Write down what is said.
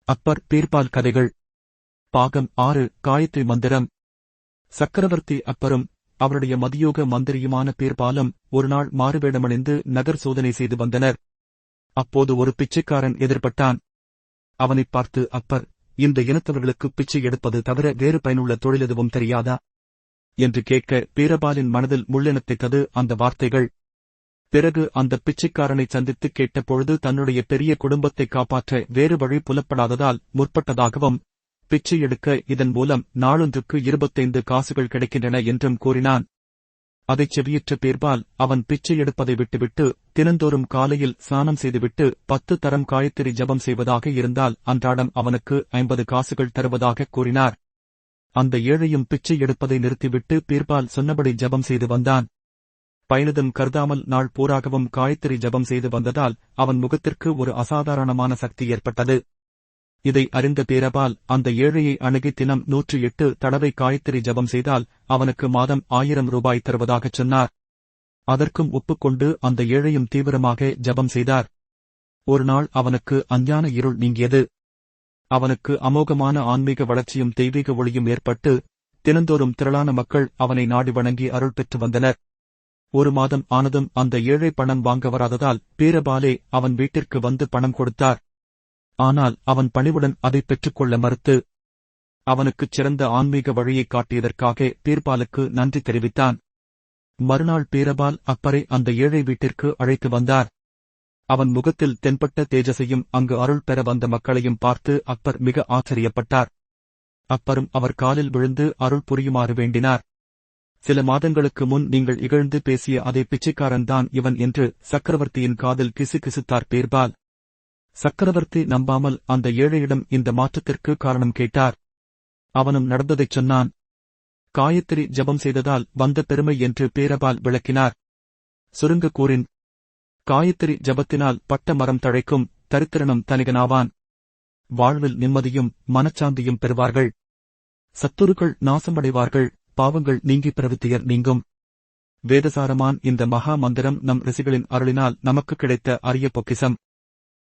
அப்பர் பீர்பால் கதைகள் பாகம் 6 காயத்ரி மந்திரம். சக்கரவர்த்தி அப்பரும் அவருடைய மதியோக மந்திரியுமான பீர்பாலும் ஒருநாள் மாறுவேடமணிந்து நகர் சோதனை செய்து வந்தனர். அப்போது ஒரு பிச்சைக்காரன் எதிர்பட்டான். அவனைப் பார்த்து அப்பர், இந்த இனத்தவர்களுக்கு பிச்சை எடுப்பது தவிர வேறு பயனுள்ள தொழில் எதுவும் தெரியாதா என்று கேட்க பீரபாலின் மனதில் முள்ளெனத்தைத்தது அந்த வார்த்தைகள். பிறகு அந்த பிச்சைக்காரனை சந்தித்து கேட்டபொழுது தன்னுடைய பெரிய குடும்பத்தை காப்பாற்ற வேறு வழி புலப்படாததால் முற்பட்டதாகவும், பிச்சை எடுக்க இதன் மூலம் நாளொன்றுக்கு 25 காசுகள் கிடைக்கின்றன என்றும் கூறினான். அதைச் செவியுற்ற பீர்பால் அவன் பிச்சை எடுப்பதை விட்டுவிட்டு தினந்தோறும் காலையில் ஸ்நானம் செய்துவிட்டு 10 தரம் காயத்ரி ஜபம் செய்வதாக இருந்தால் அன்றாடம் அவனுக்கு 50 காசுகள் தருவதாக கூறினார். அந்த ஏழையும் பிச்சை எடுப்பதை நிறுத்திவிட்டு பீர்பால் சொன்னபடி ஜபம் செய்து வந்தான். பயனிதும் கருதாமல் நாள் பூராகவும் காயத்ரி ஜபம் செய்து வந்ததால் அவன் முகத்திற்கு ஒரு அசாதாரணமான சக்தி ஏற்பட்டது. இதை அறிந்த பீரபால் அந்த ஏழையை அணுகி தினம் 108 தடவை காயத்ரி ஜபம் செய்தால் அவனுக்கு மாதம் 1000 ரூபாய் தருவதாகச் சொன்னார். அதற்கும் ஒப்புக்கொண்டு அந்த ஏழையும் தீவிரமாக ஜபம் செய்தார். ஒருநாள் அவனுக்கு அஞ்ஞான இருள் நீங்கியது. அவனுக்கு அமோகமான ஆன்மீக வளர்ச்சியும் தெய்வீக ஒளியும் ஏற்பட்டு தினந்தோறும் திரளான மக்கள் அவனை நாடி வணங்கி அருள் பெற்று வந்தனர். ஒரு மாதம் ஆனதும் அந்த ஏழை பணம் வாங்க வராததால் பீரபாலே அவன் வீட்டிற்கு வந்து பணம் கொடுத்தார். ஆனால் அவன் பணிவுடன் அதை பெற்றுக்கொள்ள மறுத்து அவனுக்குச் சிறந்த ஆன்மீக வழியைக் காட்டியதற்காக பீர்பாலுக்கு நன்றி தெரிவித்தான். மறுநாள் பீரபால் அப்பரை அந்த ஏழை வீட்டிற்கு அழைத்து வந்தார். அவன் முகத்தில் தென்பட்ட தேஜஸையும் அங்கு அருள் பெற வந்த மக்களையும் பார்த்து அப்பர் மிக ஆச்சரியப்பட்டார். அப்பரும் அவர் காலில் விழுந்து அருள் புரியுமாறு வேண்டினார். சில மாதங்களுக்கு முன் நீங்கள் இகழ்ந்து பேசிய அதே பிச்சைக்காரன்தான் இவன் என்று சக்கரவர்த்தியின் காதில் கிசுகிசுத்தார் பீர்பால். சக்கரவர்த்தி நம்பாமல் அந்த ஏழையிடம் இந்த மாற்றத்திற்கு காரணம் கேட்டார். அவனும் நடந்ததைச் சொன்னான். காயத்ரி ஜபம் செய்ததால் வந்த பெருமை என்று பீரபால் விளக்கினார். சுருங்க கூறின், காயத்ரி ஜபத்தினால் பட்ட மரம் தழைக்கும், தரித்திரனும் தனிகனாவான். வாழ்வில் நிம்மதியும் மனச்சாந்தியும் பெறுவார்கள். சத்துருக்கள் நாசமடைவார்கள். பாவங்கள் நீங்கி பிரவித்தியர் நீங்கும். வேதசாரமான் இந்த மகா மந்திரம் நம் ரிஷிகளின் அருளினால் நமக்கு கிடைத்த அரிய பொக்கிசம்.